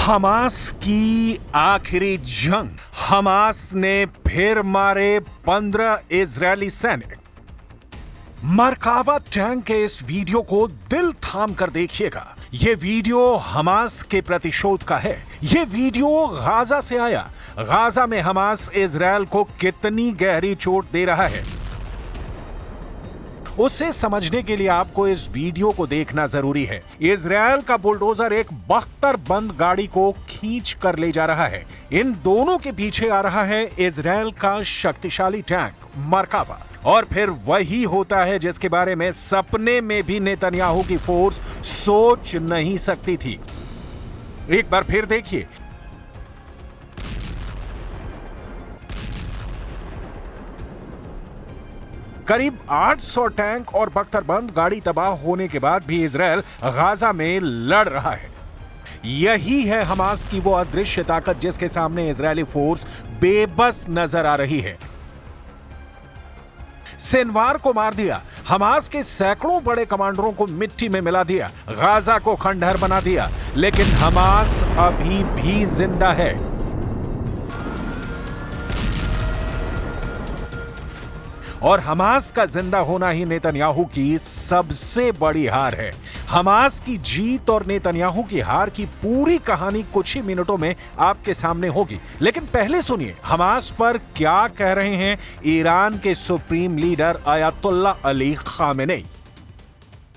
Hamas की आखिरी जंग। हमास ने फिर मारे 15 इजरायली सैनिक। मरकावा टैंक के इस वीडियो को दिल थाम कर देखिएगा। यह वीडियो हमास के प्रतिशोध का है। यह वीडियो गाजा से आया। गाजा में हमास इजरायल को कितनी गहरी चोट दे रहा है, उसे समझने के लिए आपको इस वीडियो को देखना जरूरी है। इजरायल का बुलडोजर एक बख्तरबंद गाड़ी को खींच कर ले जा रहा है। इन दोनों के पीछे आ रहा है इजरायल का शक्तिशाली टैंक मरकावा। और फिर वही होता है जिसके बारे में सपने में भी नेतन्याहू की फोर्स सोच नहीं सकती थी। एक बार फिर देखिए। करीब 800 टैंक और बख्तरबंद गाड़ी तबाह होने के बाद भी इजरायल गाजा में लड़ रहा है। यही है हमास की वो अदृश्य ताकत जिसके सामने इजरायली फोर्स बेबस नजर आ रही है। सिनवार को मार दिया, हमास के सैकड़ों बड़े कमांडरों को मिट्टी में मिला दिया, गाजा को खंडहर बना दिया, लेकिन हमास अभी भी जिंदा है। और हमास का जिंदा होना ही नेतन्याहू की सबसे बड़ी हार है। हमास की जीत और नेतन्याहू की हार की पूरी कहानी कुछ ही मिनटों में आपके सामने होगी, लेकिन पहले सुनिए हमास पर क्या कह रहे हैं ईरान के supreme leader ayatollah Ali Khamenei.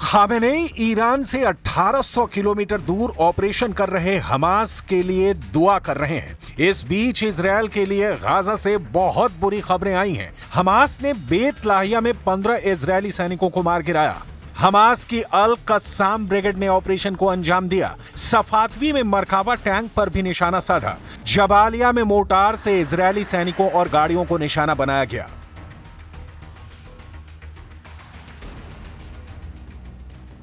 Khamenei Iran से 1800 किलोमीटर दूर ऑपरेशन कर रहे हमास के लिए दुआ कर रहे हैं। इस बीच इजरायल के लिए गाजा से बहुत बुरी खबरें आई हैं। हमास ने बेत लाहिया में 15 इजरायली सैनिकों को मार गिराया। हमास की अल कस्साम ब्रिगेड ने ऑपरेशन को अंजाम दिया। सफातवी में मरकावा टैंक पर भी निशाना साधा। जबालिया में मोर्टार से इजरायली सैनिकों और गाड़ियों को निशाना बनाया गया।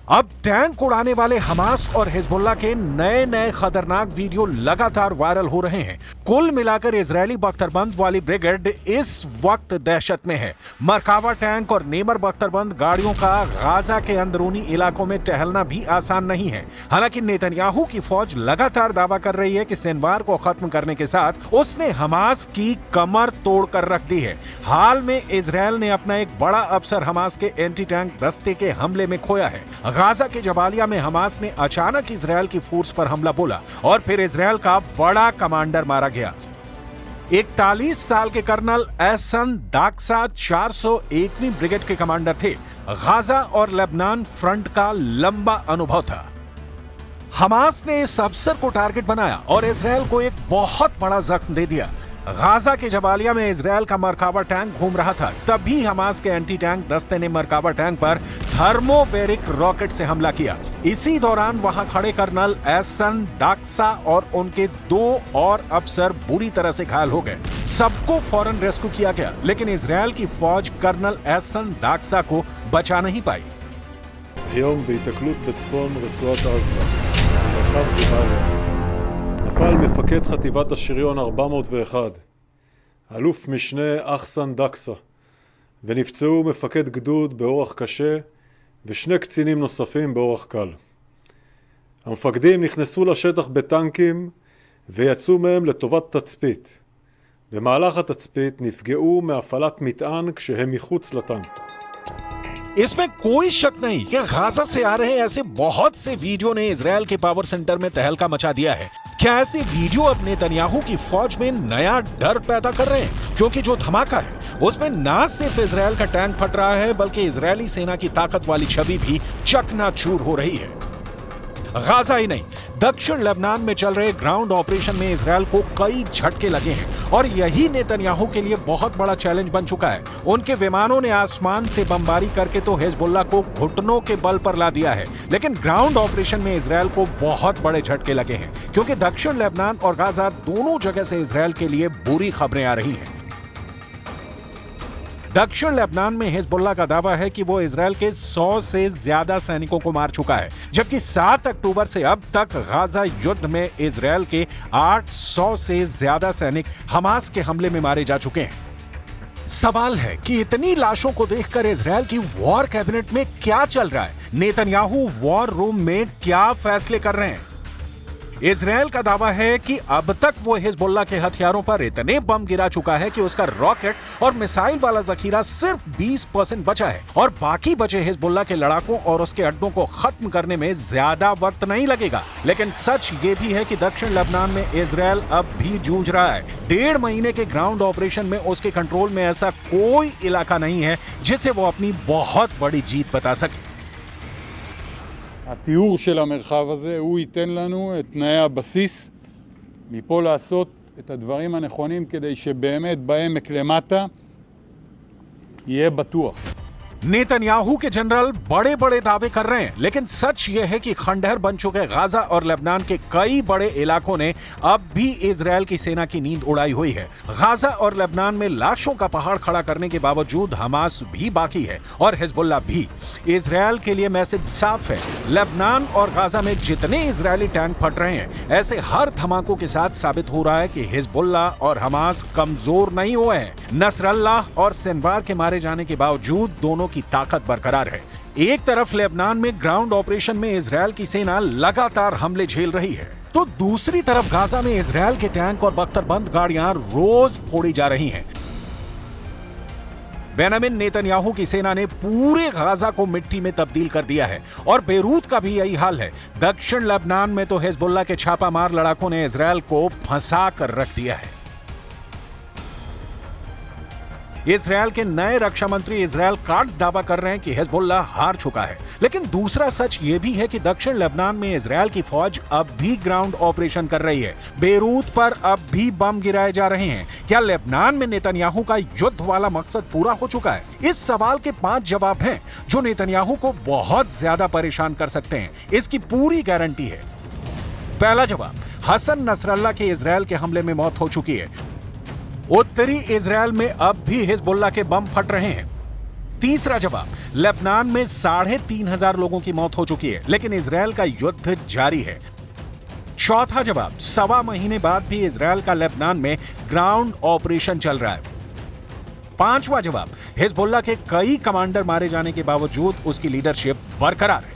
अब टैंक उड़ाने वाले हमास और हिजबुल्लाह के नए नए खतरनाक वीडियो लगातार वायरल हो रहे हैं। कुल मिलाकर इजरायली बख्तरबंद वाली ब्रिगेड इस वक्त दहशत में है। मरकावा टैंक और नेमर बख्तरबंद गाड़ियों का गाजा के अंदरूनी इलाकों में टहलना भी आसान नहीं है। हालांकि नेतन्याहू की फौज लगातार दावा कर रही है कि सिनवार को खत्म करने के साथ उसने हमास की कमर तोड़कर रख दी है। हाल में इजरायल ने अपना एक बड़ा अफसर हमास के एंटी टैंक दस्ते के हमले में खोया है। गाजा के जबालिया में हमास ने अचानक इजरायल की फोर्स पर हमला बोला और फिर इजरायल का बड़ा कमांडर मारा गया। 41 साल के कर्नल एहसन दाक्सा 401वीं ब्रिगेड के कमांडर थे। गाजा और लेबनान फ्रंट का लंबा अनुभव था। हमास ने इस अफसर को टारगेट बनाया और इजरायल को एक बहुत बड़ा जख्म दे दिया। गाजा के जबालिया में इजरायल का मरकावा टैंक घूम रहा था, तभी हमास के एंटी टैंक दस्ते ने मरकावा टैंक पर थर्मोबैरिक रॉकेट से हमला किया। इसी दौरान वहां खड़े कर्नल एहसन दाक्सा और उनके 2 और अफसर बुरी तरह से घायल हो गए। सबको फौरन रेस्क्यू किया गया, लेकिन इजरायल की फौज कर्नल एहसन दाक्सा को बचा नहीं पाई। היום בהיתקלות בצפון רצועת עזה, מרחב ג'באליה, נפל מפקד חטיבת השריון 401, אלוף משנה אחסן דקסה, ונפצעו מפקד גדוד באורח קשה ושני קצינים נוספים באורח קל. המפקדים נכנסו לשטח בטנקים ויצאו מהם לטובת תצפית. במהלך התצפית נפגעו מהפעלת מטען כשהם מחוץ לטנק. इसमें कोई शक नहीं कि गाजा से आ रहे ऐसे बहुत से वीडियो ने इजरायल के पावर सेंटर में तहलका मचा दिया है। क्या ऐसे वीडियो अब नेतन्याहू की फौज में नया डर पैदा कर रहे हैं? क्योंकि जो धमाका है उसमें ना सिर्फ इजरायल का टैंक फट रहा है, बल्कि इजरायली सेना की ताकत वाली छवि भी चकनाचूर हो रही है। गाजा ही नहीं, दक्षिण लेबनान में चल रहे ग्राउंड ऑपरेशन में इजरायल को कई झटके लगे हैं और यही नेतन्याहू के लिए बहुत बड़ा चैलेंज बन चुका है। उनके विमानों ने आसमान से बमबारी करके तो हिजबुल्लाह को घुटनों के बल पर ला दिया है, लेकिन ग्राउंड ऑपरेशन में इजरायल को बहुत बड़े झटके लगे हैं, क्योंकि दक्षिण लेबनान और गाजा दोनों जगह से इजरायल के लिए बुरी खबरें आ रही हैं। दक्षिण लेबनान में हिजबुल्लाह का दावा है कि वो इजरायल के 100 से ज्यादा सैनिकों को मार चुका है, जबकि 7 अक्टूबर से अब तक गाजा युद्ध में इजरायल के 800 से ज्यादा सैनिक हमास के हमले में मारे जा चुके हैं। सवाल है कि इतनी लाशों को देखकर इजरायल की वॉर कैबिनेट में क्या चल रहा है? नेतन्याहू वॉर रूम में क्या फैसले कर रहे हैं? इजरायल का दावा है कि अब तक वो हिजबुल्लाह के हथियारों पर इतने बम गिरा चुका है कि उसका रॉकेट और मिसाइल वाला जखीरा सिर्फ 20% बचा है और बाकी बचे हिजबुल्लाह के लड़ाकों और उसके अड्डों को खत्म करने में ज्यादा वक्त नहीं लगेगा। लेकिन सच ये भी है कि दक्षिण लेबनान में इजरायल अब भी जूझ रहा है। 1.5 महीने के ग्राउंड ऑपरेशन में उसके कंट्रोल में ऐसा कोई इलाका नहीं है जिसे वो अपनी बहुत बड़ी जीत बता सके। התיאור של המרחב הזה הוא ייתן לנו את תנאי הבסיס מפה לעשות את הדברים הנכונים כדי שבאמת בעמק למטה יהיה בטוח. नेतन्याहू के जनरल बड़े बड़े दावे कर रहे हैं, लेकिन सच यह है कि खंडहर बन चुके गाजा और लेबनान के कई बड़े इलाकों ने अब भी इजरायल की सेना की नींद उड़ाई हुई है। गाजा और लेबनान में लाशों का पहाड़ खड़ा करने के बावजूद हमास भी बाकी है और हिजबुल्लाह भी। इजरायल के लिए मैसेज साफ है, लेबनान और गाजा में जितने इजरायली टैंक फट रहे हैं, ऐसे हर धमाकों के साथ साबित हो रहा है कि हिजबुल्लाह और हमास कमजोर नहीं हुए हैं। नसरल्लाह और सिनवार के मारे जाने के बावजूद दोनों की ताकत बरकरार है। एक तरफ लेबनान में ग्राउंड ऑपरेशन में इजरायल की सेना लगातार हमले झेल रही है, तो दूसरी तरफ गाजा में इजरायल के टैंक और बख्तरबंद गाड़ियां रोज फोड़ी जा रही हैं। बेंजामिन नेतन्याहू की सेना ने पूरे गाजा को मिट्टी में तब्दील कर दिया है और बेरूत का भी यही हाल है। दक्षिण लेबनान में तो हिजबुल्लाह के छापामार लड़ाकों ने इजरायल को फंसा कर रख दिया है। इजरायल के नए रक्षा मंत्री इजरायल काट्ज दावा कर रहे हैं कि हिजबुल्लाह हार चुका है, लेकिन दूसरा सच यह भी है कि दक्षिण लेबनान में इजरायल की फौज अब भी ग्राउंड ऑपरेशन कर रही है। बेरूत पर अब भी बम गिराए जा रहे हैं। क्या लेबनान में नेतन्याहू का युद्ध वाला मकसद पूरा हो चुका है? इस सवाल के 5 जवाब हैं जो नेतन्याहू को बहुत ज्यादा परेशान कर सकते हैं। इसकी पूरी गारंटी है। पहला जवाब, हसन नसरल्लाह के इजरायल के हमले में मौत हो चुकी है। उत्तरी इजरायल में अब भी हिजबुल्लाह के बम फट रहे हैं। तीसरा जवाब, लेबनान में 3,500 लोगों की मौत हो चुकी है, लेकिन इजरायल का युद्ध जारी है। चौथा जवाब, 1.25 महीने बाद भी इजरायल का लेबनान में ग्राउंड ऑपरेशन चल रहा है। पांचवा जवाब, हिजबुल्लाह के कई कमांडर मारे जाने के बावजूद उसकी लीडरशिप बरकरार है।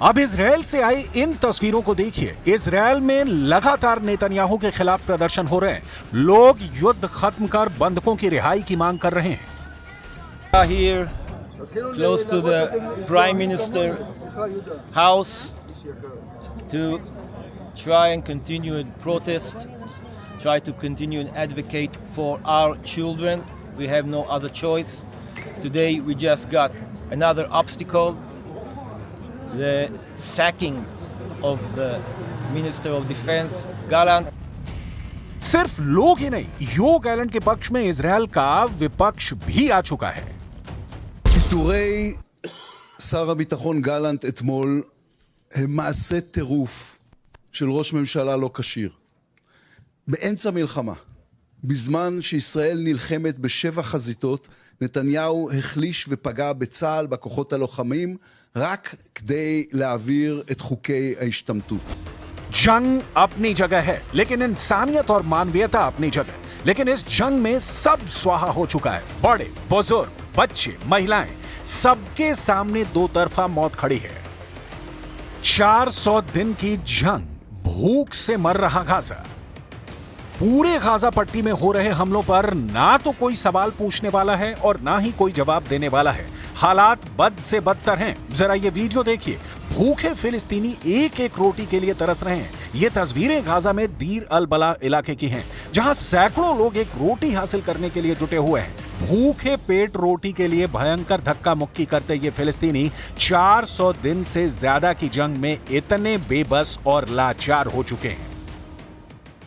अब इजरायल से आई इन तस्वीरों को देखिए। इजरायल में लगातार नेतन्याहू के खिलाफ प्रदर्शन हो रहे हैं। लोग युद्ध खत्म कर बंधकों की रिहाई की मांग कर रहे हैं। Here, close to the Prime Minister house, to try and continue and protest, try to continue and advocate for our children. We have no other choice. Today we just got another obstacle, the sacking of the Minister of Defense, Gallant. सिर्फ लोग ही नहीं, यो Gallant के पक्ष में Israel का विपक्ष भी आ चुका है। פיטורי שר הביטחון גלנט אתמול הם מעשה טירוף של ראש ממשלה לא כשיר. באמצע מלחמה, בזמן שישראל נלחמת ב7 חזיתות, נתניהו החליש ופגע בצה"ל, בכוחות הלוחמים, רק כדי להעביר את חוקי ההשתמטות. जंग अपनी जगह है, लेकिन इंसानियत और मानवीयता अपनी जगह। लेकिन इस जंग में सब स्वाहा हो चुका है। बड़े, बुजुर्ग, बच्चे, महिलाएं, सबके सामने दो तरफा मौत खड़ी है। 400 दिन की जंग, भूख से मर रहा गाजा। पूरे गाजा पट्टी में हो रहे हमलों पर ना तो कोई सवाल पूछने वाला है और ना ही कोई जवाब देने वाला है। हालात बद से बदतर हैं। जरा ये वीडियो देखिए। भूखे फिलिस्तीनी एक एक रोटी के लिए तरस रहे हैं। ये तस्वीरें गाजा में दीर अल बला इलाके की हैं, जहां सैकड़ों लोग एक रोटी हासिल करने के लिए जुटे हुए हैं। भूखे पेट रोटी के लिए भयंकर धक्का मुक्की करते ये फिलिस्तीनी 400 दिन से ज्यादा की जंग में इतने बेबस और लाचार हो चुके हैं।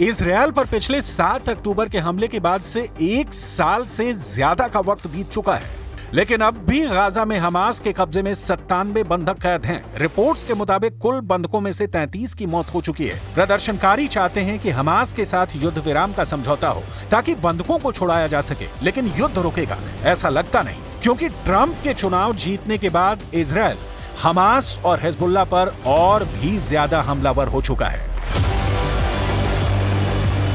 इजरायल पर पिछले 7 अक्टूबर के हमले के बाद से 1 साल से ज्यादा का वक्त बीत चुका है, लेकिन अब भी गाजा में हमास के कब्जे में 97 बंधक कैद हैं। रिपोर्ट्स के मुताबिक कुल बंधकों में से 33 की मौत हो चुकी है। प्रदर्शनकारी चाहते हैं कि हमास के साथ युद्ध विराम का समझौता हो ताकि बंधकों को छुड़ाया जा सके, लेकिन युद्ध रुकेगा ऐसा लगता नहीं, क्योंकि ट्रंप के चुनाव जीतने के बाद इजरायल हमास और हिजबुल्लाह पर और भी ज्यादा हमलावर हो चुका है।